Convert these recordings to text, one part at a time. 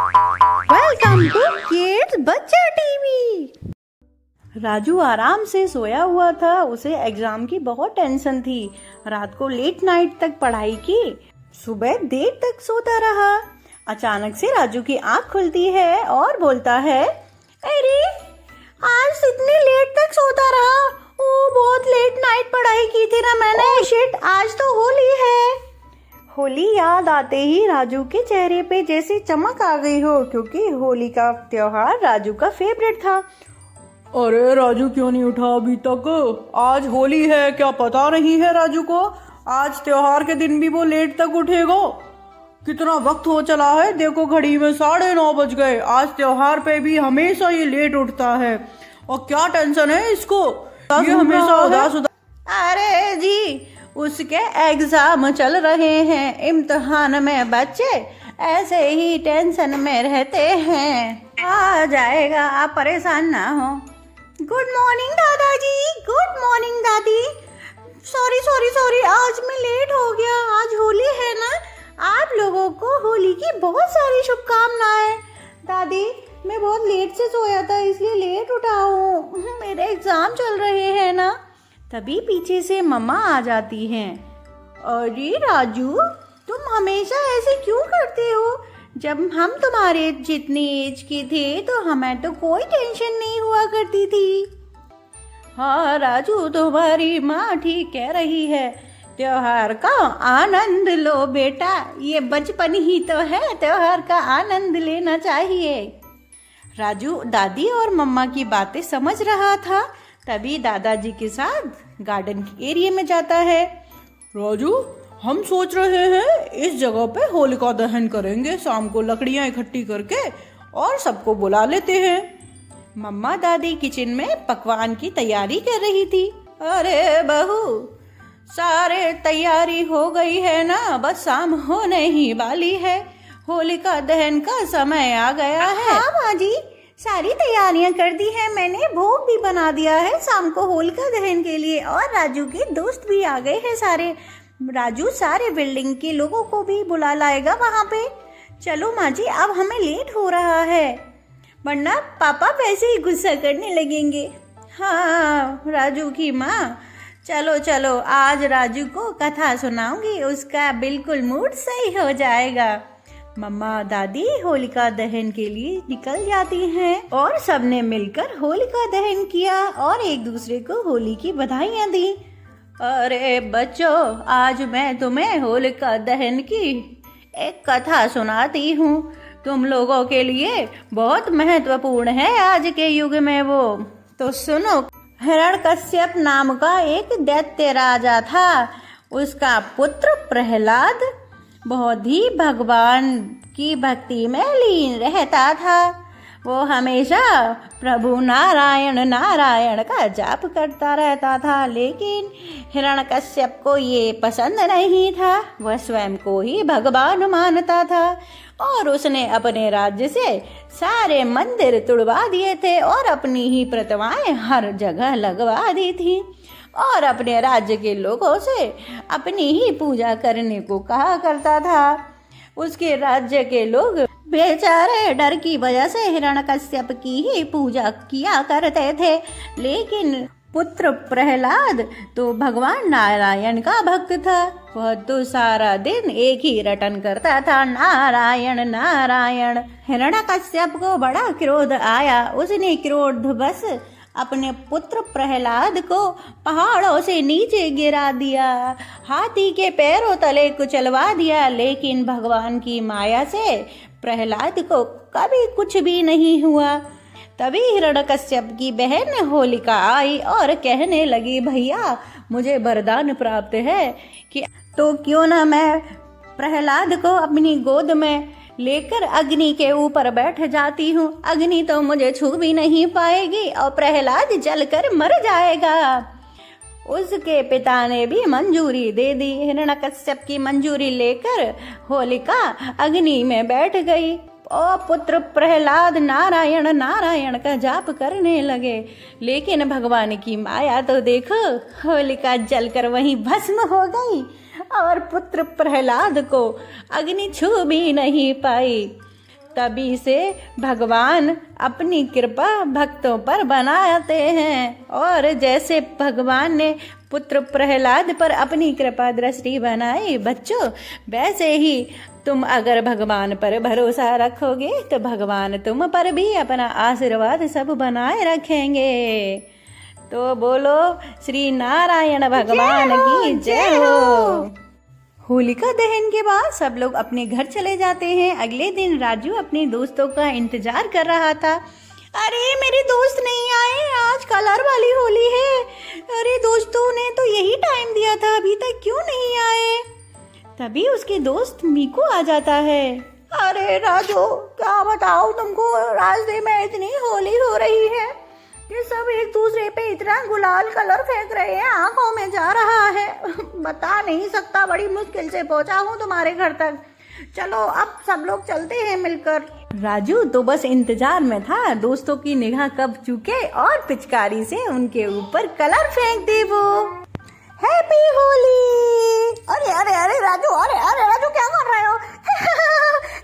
Welcome to kids बच्चा TV. Raju आराम से सोया हुआ था। उसे एग्जाम की बहुत टेंशन थी। रात को लेट नाइट तक पढ़ाई की, सुबह देर तक सोता रहा। अचानक से राजू की आंख खुलती है और बोलता है, अरे आज इतनी लेट तक सोता रहा। ओ बहुत लेट नाइट पढ़ाई की थी ना मैंने। शिट, आज तो होली है। होली याद आते ही राजू के चेहरे पे जैसे चमक आ गई हो, क्योंकि होली का त्योहार राजू का फेवरेट था। अरे राजू क्यों नहीं उठा अभी तक? आज होली है, क्या पता नहीं है राजू को? आज त्योहार के दिन भी वो लेट तक उठेगा? कितना वक्त हो चला है, देखो घड़ी में 9:30 बज गए। आज त्योहार पे भी हमेशा ये लेट उठता है। और क्या टेंशन है इसको? ये हमेशा उदास। अरे जी, उसके एग्जाम चल रहे हैं, इम्तिहान में बच्चे ऐसे ही टेंशन में रहते हैं। आ जाएगा, आप परेशान ना हो। गुड मॉर्निंग दादाजी। गुड मॉर्निंग दादी। सॉरी सॉरी सॉरी, आज मैं लेट हो गया। आज होली है ना। आप लोगों को होली की बहुत सारी शुभकामनाएं। दादी, मैं बहुत लेट से सोया था इसलिए लेट उठा हूँ। मेरे एग्जाम चल रहे हैं ना। तभी पीछे से मम्मा आ जाती हैं। अरे राजू, तुम हमेशा ऐसे क्यों करते हो? जब हम तुम्हारे जितनी एज के थे तो हमें तो कोई टेंशन नहीं हुआ करती थी। हाँ राजू, तुम्हारी माँ ठीक कह रही है। त्योहार का आनंद लो बेटा, ये बचपन ही तो है, त्योहार का आनंद लेना चाहिए। राजू दादी और मम्मा की बातें समझ रहा था। तभी दादाजी के साथ गार्डन के एरिया में जाता है। राजू, हम सोच रहे हैं इस जगह पे होलिका दहन करेंगे। शाम को लकड़ियां इकट्ठी करके और सबको बुला लेते हैं। मम्मा दादी किचन में पकवान की तैयारी कर रही थी। अरे बहू, सारे तैयारी हो गई है ना? बस शाम होने ही वाली है। होलिका दहन का समय आ गया है। हाँ माँ जी, सारी तैयारियां कर दी है मैंने। भोग भी बना दिया है शाम को होलिका दहन के लिए। और राजू के दोस्त भी आ गए हैं सारे। राजू सारे बिल्डिंग के लोगों को भी बुला लाएगा वहाँ पे। चलो माँ जी, अब हमें लेट हो रहा है, वरना पापा वैसे ही गुस्सा करने लगेंगे। हाँ राजू की माँ, चलो चलो, आज राजू को कथा सुनाऊंगी, उसका बिल्कुल मूड सही हो जाएगा। मम्मा दादी होलिका दहन के लिए निकल जाती हैं और सबने मिलकर होलिका दहन किया और एक दूसरे को होली की बधाइयाँ दी। अरे बच्चों, आज मैं तुम्हें होलिका दहन की एक कथा सुनाती हूँ। तुम लोगों के लिए बहुत महत्वपूर्ण है आज के युग में वो। तो सुनो। हिरण्यकश्यप नाम का एक दैत्य राजा था। उसका पुत्र प्रहलाद बहुत ही भगवान की भक्ति में लीन रहता था। वो हमेशा प्रभु नारायण नारायण का जाप करता रहता था। लेकिन हिरण्यकश्यप को ये पसंद नहीं था। वह स्वयं को ही भगवान मानता था और उसने अपने राज्य से सारे मंदिर तुड़वा दिए थे और अपनी ही प्रतिमाएं हर जगह लगवा दी थी और अपने राज्य के लोगों से अपनी ही पूजा करने को कहा करता था। उसके राज्य के लोग बेचारे डर की वजह से हिरण्यकश्यप की ही पूजा किया करते थे। लेकिन पुत्र प्रहलाद तो भगवान नारायण का भक्त था। वह तो सारा दिन एक ही रटन करता था, नारायण नारायण। हिरण्यकश्यप को बड़ा क्रोध आया। उसने क्रोधवश अपने पुत्र प्रहलाद को पहाड़ों से नीचे गिरा दिया, हाथी के पैरों तले कुचलवा दिया। लेकिन भगवान की माया से प्रहलाद को कभी कुछ भी नहीं हुआ। तभी हिरण्यकश्यप की बहन होलिका आई और कहने लगी, भैया मुझे वरदान प्राप्त है कि तो क्यों ना मैं प्रहलाद को अपनी गोद में लेकर अग्नि के ऊपर बैठ जाती हूँ। अग्नि तो मुझे छू भी नहीं पाएगी और प्रहलाद जलकर मर जाएगा। उसके पिता ने भी मंजूरी दे दी। हिरण्यकश्यप की मंजूरी लेकर होलिका अग्नि में बैठ गई और पुत्र प्रहलाद नारायण नारायण का जाप करने लगे। लेकिन भगवान की माया तो देखो, होलिका जलकर वहीं भस्म हो गई और पुत्र प्रहलाद को अग्नि छू भी नहीं पाई। तभी से भगवान अपनी कृपा भक्तों पर बनाते हैं। और जैसे भगवान ने पुत्र प्रहलाद पर अपनी कृपा दृष्टि बनाई बच्चों, वैसे ही तुम अगर भगवान पर भरोसा रखोगे तो भगवान तुम पर भी अपना आशीर्वाद सब बनाए रखेंगे। तो बोलो श्री नारायण भगवान की जय हो। होलिका दहन के बाद सब लोग अपने घर चले जाते हैं। अगले दिन राजू अपने दोस्तों का इंतजार कर रहा था। अरे मेरे दोस्त नहीं आए, आज कलर वाली होली है। अरे दोस्तों ने तो यही टाइम दिया था, अभी तक क्यों नहीं आए। तभी उसके दोस्त मीकू आ जाता है। अरे राजू क्या बताओ तुमको, रास्ते में इतनी होली हो रही है कि सब एक दूसरे पे इतना गुलाल कलर फेंक रहे हैं, आंखों में जा रहा है। बता नहीं सकता, बड़ी मुश्किल से पहुंचा हूँ तुम्हारे घर तक। चलो अब सब लोग चलते हैं मिलकर। राजू तो बस इंतजार में था दोस्तों की निगाह कब चूके और पिचकारी से उनके ऊपर कलर फेंक दे वो। हैप्पी होली। अरे अरे अरे राजू, अरे राजू क्या कर रहे हो।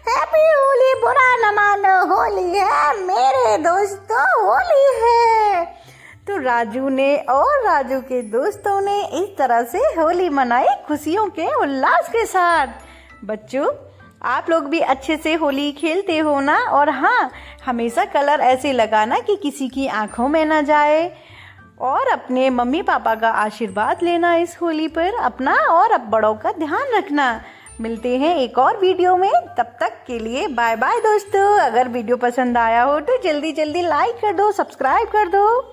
हैप्पी होली, बुरा न मानो, होली है मेरे दोस्तों, होली है। तो राजू ने और राजू के दोस्तों ने इस तरह से होली मनाई खुशियों के उल्लास के साथ। बच्चों आप लोग भी अच्छे से होली खेलते हो ना, और हाँ हमेशा कलर ऐसे लगाना कि किसी की आंखों में ना जाए, और अपने मम्मी पापा का आशीर्वाद लेना इस होली पर अपना, और अब बड़ों का ध्यान रखना। मिलते हैं एक और वीडियो में, तब तक के लिए बाय बाय दोस्तों। अगर वीडियो पसंद आया हो तो जल्दी जल्दी लाइक कर दो, सब्सक्राइब कर दो।